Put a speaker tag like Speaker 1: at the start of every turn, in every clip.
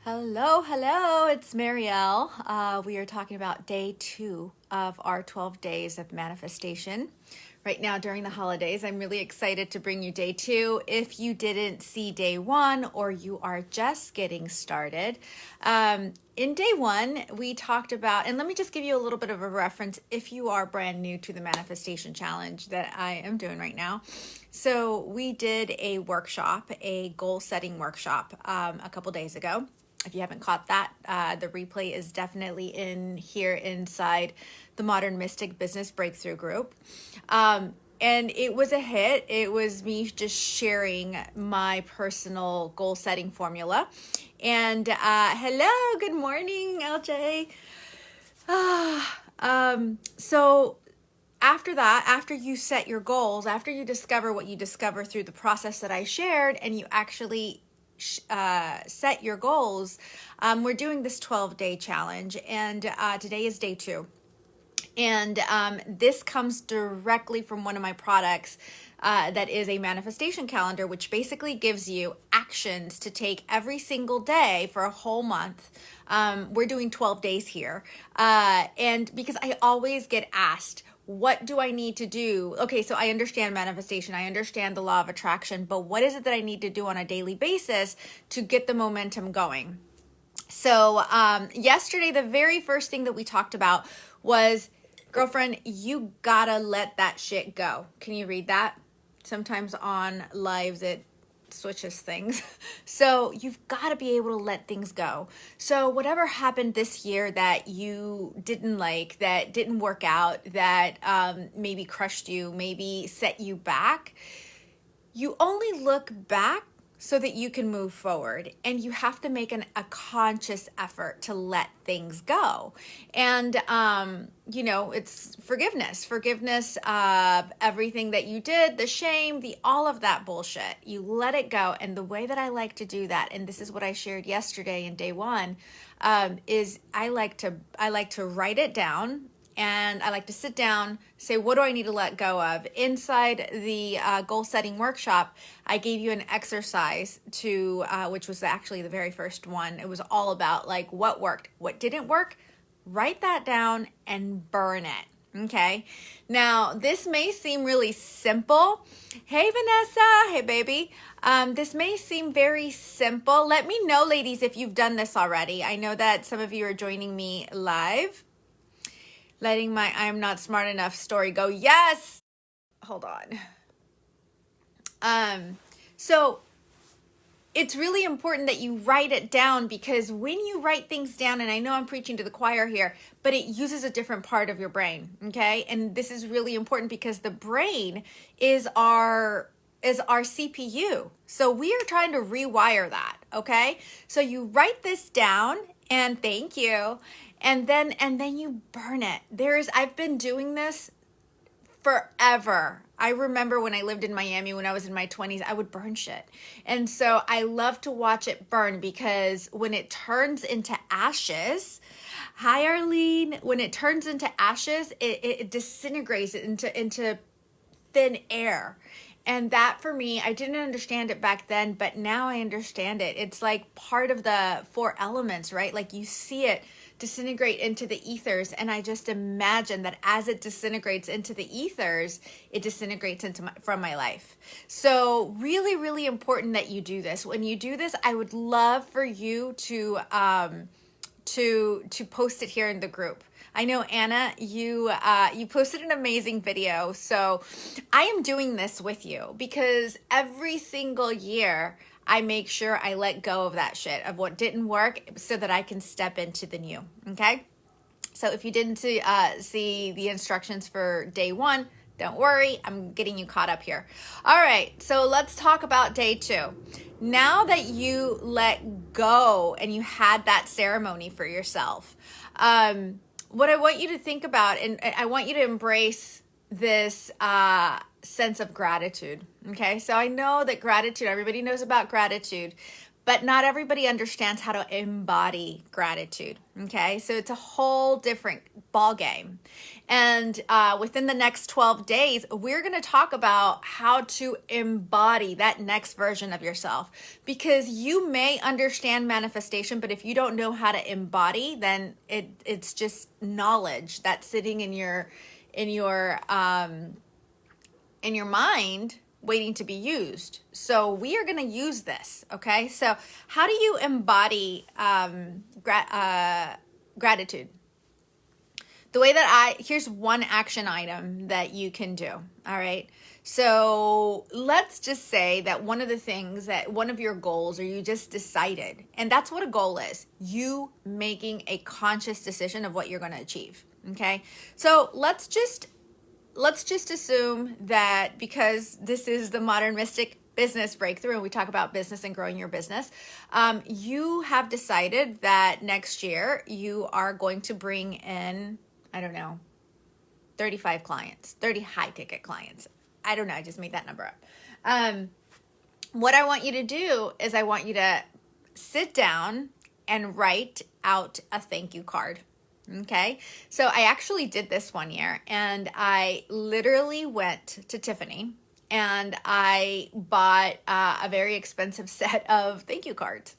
Speaker 1: Hello, hello, it's Mariel. We are talking about day 2 of our 12 days of manifestation. Right now during the holidays, I'm really excited to bring you day 2. If you didn't see day 1 or you are just getting started, in day 1, we talked about, and let me just give you a little bit of a reference if you are brand new to the manifestation challenge that I am doing right now. So we did a workshop, a goal setting workshop a couple days ago. If you haven't caught that, the replay is definitely in here inside the Modern Mystic Business Breakthrough Group. And it was a hit. It was me just sharing my personal goal setting formula. And hello, good morning, LJ. So after that, after you set your goals, after you discover what you discover through the process that I shared, and you actually set your goals, we're doing this 12-day challenge, and today is day 2. And this comes directly from one of my products that is a manifestation calendar, which basically gives you actions to take every single day for a whole month. We're doing 12 days here. And because I always get asked, what do I need to do? Okay, so I understand manifestation. I understand the law of attraction, but what is it that I need to do on a daily basis to get the momentum going? So yesterday, the very first thing that we talked about was, girlfriend, you gotta let that shit go. Can you read that? Sometimes on lives, it switches things. So you've got to be able to let things go. So whatever happened this year that you didn't like, that didn't work out, that maybe crushed you, maybe set you back, you only look back so that you can move forward, and you have to make a conscious effort to let things go. And it's forgiveness of everything that you did, the shame, all of that bullshit. You let it go. And the way that I like to do that, and this is what I shared yesterday in day 1, is I like to write it down. And I like to sit down, say, what do I need to let go of? Inside the goal setting workshop, I gave you an exercise which was actually the very first one. It was all about like what worked, what didn't work. Write that down and burn it. Okay. Now, this may seem really simple. Hey, Vanessa. Hey, baby. This may seem very simple. Let me know, ladies, if you've done this already. I know that some of you are joining me live. Letting my I'm not smart enough story go. Yes. Hold on. So it's really important that you write it down, because when you write things down, and I know I'm preaching to the choir here, but it uses a different part of your brain. Okay. And this is really important because the brain is our CPU. So we are trying to rewire that. Okay. So you write this down, and thank you. And then you burn it. I've been doing this forever. I remember when I lived in Miami, when I was in my 20s, I would burn shit. And so I love to watch it burn, because when it turns into ashes, hi Arlene, when it turns into ashes, it disintegrates into thin air. And that, for me, I didn't understand it back then, but now I understand it. It's like part of the 4 elements, right? Like you see it disintegrate into the ethers, and I just imagine that as it disintegrates into the ethers, it disintegrates from my life. So really, really important that you do this. When you do this, I would love for you to post it here in the group. I know, Anna, you posted an amazing video. So I am doing this with you because every single year I make sure I let go of that shit, of what didn't work, so that I can step into the new. Okay. So if you didn't see the instructions for day 1, don't worry, I'm getting you caught up here. All right, so let's talk about day 2. Now that you let go and you had that ceremony for yourself, what I want you to think about, and I want you to embrace this sense of gratitude. Okay, so I know that gratitude, everybody knows about gratitude, but not everybody understands how to embody gratitude. Okay, so it's a whole different ball game. And within the next 12 days, we're going to talk about how to embody that next version of yourself, because you may understand manifestation, but if you don't know how to embody, then it's just knowledge that's sitting in your mind, waiting to be used. So we are going to use this. Okay. So how do you embody gratitude? The way that here's one action item that you can do. All right. So let's just say that one of your goals, or you just decided, and that's what a goal is, you making a conscious decision of what you're going to achieve. Okay. So let's just assume that, because this is the Modern Mystic Business Breakthrough and we talk about business and growing your business, you have decided that next year you are going to bring in, I don't know, 35 clients, 30 high ticket clients. I don't know, I just made that number up. What I want you to do is I want you to sit down and write out a thank you card. Okay, so I actually did this one year, and I literally went to Tiffany and I bought a very expensive set of thank you cards,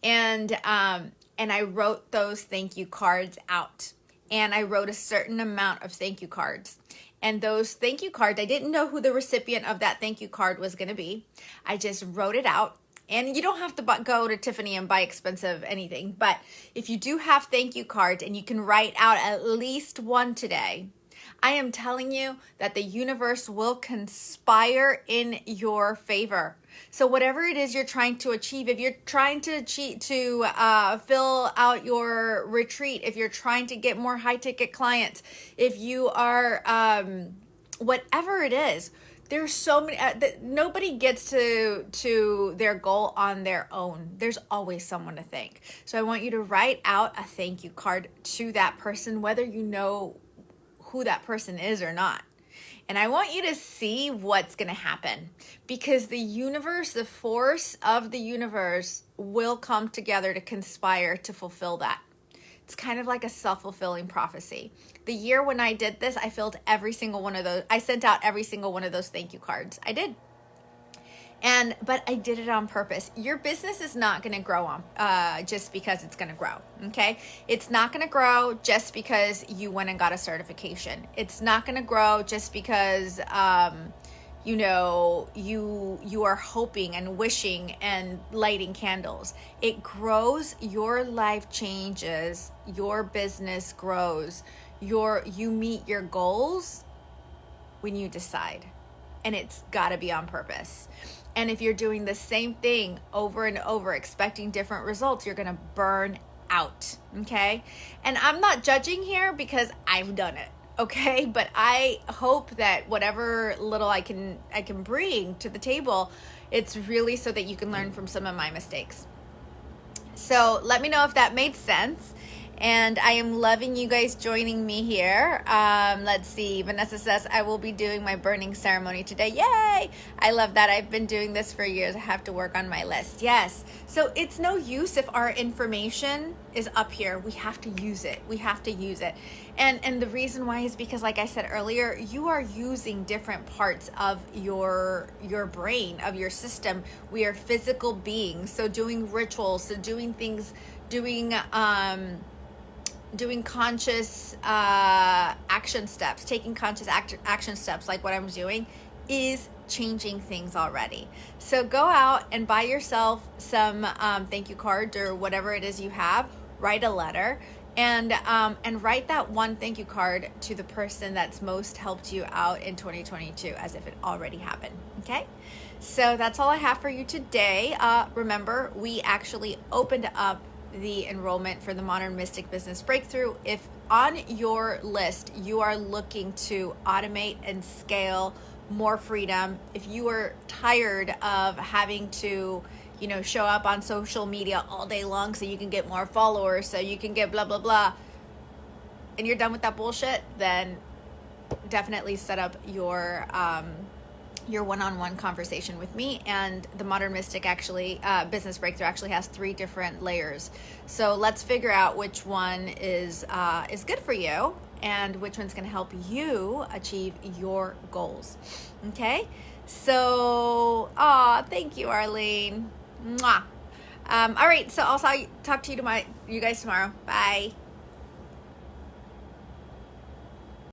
Speaker 1: and I wrote those thank you cards out, and I wrote a certain amount of thank you cards. And those thank you cards, I didn't know who the recipient of that thank you card was going to be. I just wrote it out. And you don't have to go to Tiffany and buy expensive anything. But if you do have thank you cards and you can write out at least one today, I am telling you that the universe will conspire in your favor. So whatever it is you're trying to achieve, if you're trying to fill out your retreat, if you're trying to get more high ticket clients, if you are, whatever it is, there's so many, nobody gets to their goal on their own. There's always someone to thank. So I want you to write out a thank you card to that person, whether you know who that person is or not. And I want you to see what's going to happen, because the universe, the force of the universe will come together to conspire to fulfill that. It's kind of like a self-fulfilling prophecy. The year when I did this, I filled every single one of those. I sent out every single one of those thank you cards. I did. But I did it on purpose. Your business is not going to grow on just because it's going to grow. Okay. It's not going to grow just because you went and got a certification. It's not going to grow just because, you are hoping and wishing and lighting candles. It grows, your life changes, your business grows, you meet your goals when you decide, and it's got to be on purpose. And if you're doing the same thing over and over, expecting different results, you're going to burn out. Okay. And I'm not judging here because I've done it. Okay, but I hope that whatever little I can bring to the table, it's really so that you can learn from some of my mistakes. So let me know if that made sense. And I am loving you guys joining me here. Let's see. Vanessa says, I will be doing my burning ceremony today. Yay! I love that. I've been doing this for years. I have to work on my list. Yes. So it's no use if our information is up here. We have to use it. We have to use it. And the reason why is because, like I said earlier, you are using different parts of your brain, of your system. We are physical beings. So doing rituals, so doing things, doing conscious action steps, taking conscious action steps like what I'm doing is changing things already. So go out and buy yourself some thank you cards or whatever it is you have. Write a letter and write that one thank you card to the person that's most helped you out in 2022 as if it already happened. Okay? So that's all I have for you today. Remember, we actually opened up the enrollment for the Modern Mystic Business Breakthrough. If on your list you are looking to automate and scale more freedom, if you are tired of having to show up on social media all day long so you can get more followers, so you can get blah blah blah, and you're done with that bullshit, then definitely set up your your one-on-one conversation with me. And the Modern Mystic actually, Business Breakthrough actually has 3 different layers. So let's figure out which one is good for you and which one's going to help you achieve your goals. Okay? So, thank you, Arlene. Mwah. All right, so I'll talk to you guys tomorrow. Bye.